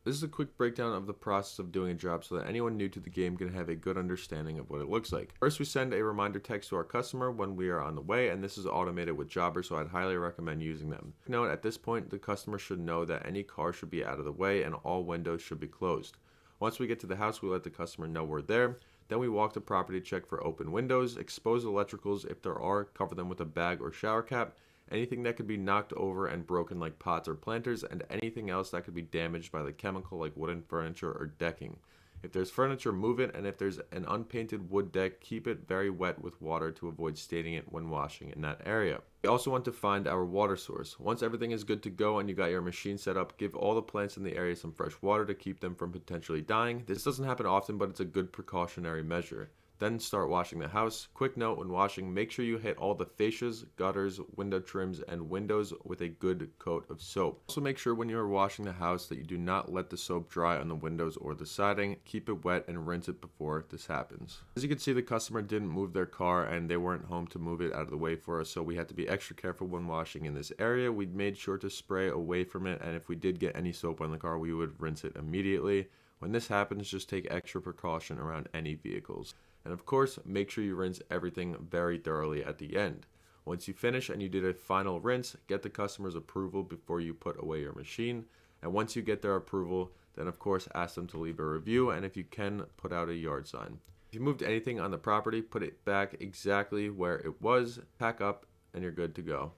This is a quick breakdown of the process of doing a job so that anyone new to the game can have a good understanding of what it looks like. First, we send a reminder text to our customer when we are on the way, and this is automated with Jobber, so I'd highly recommend using them. Note, at this point, the customer should know that any car should be out of the way and all windows should be closed. Once we get to the house, we let the customer know we're there. Then we walk the property, check for open windows, expose electricals if there are, cover them with a bag or shower cap, anything that could be knocked over and broken like pots or planters, and anything else that could be damaged by the chemical like wooden furniture or decking. If there's furniture, move it, and if there's an unpainted wood deck, keep it very wet with water to avoid staining it when washing in that area. We also want to find our water source. Once everything is good to go and you got your machine set up, give all the plants in the area some fresh water to keep them from potentially dying. This doesn't happen often, but it's a good precautionary measure. Then start washing the house. Quick note when washing, make sure you hit all the fascias, gutters, window trims, and windows with a good coat of soap. Also make sure when you are washing the house that you do not let the soap dry on the windows or the siding. Keep it wet and rinse it before this happens. As you can see, the customer didn't move their car and they weren't home to move it out of the way for us, so we had to be extra careful when washing in this area. We made sure to spray away from it, and if we did get any soap on the car, we would rinse it immediately. When this happens, just take extra precaution around any vehicles. And of course, make sure you rinse everything very thoroughly at the end. Once you finish and you did a final rinse, get the customer's approval before you put away your machine. And once you get their approval, then of course ask them to leave a review, and if you can, put out a yard sign. If you moved anything on the property, put it back exactly where it was, pack up, and you're good to go.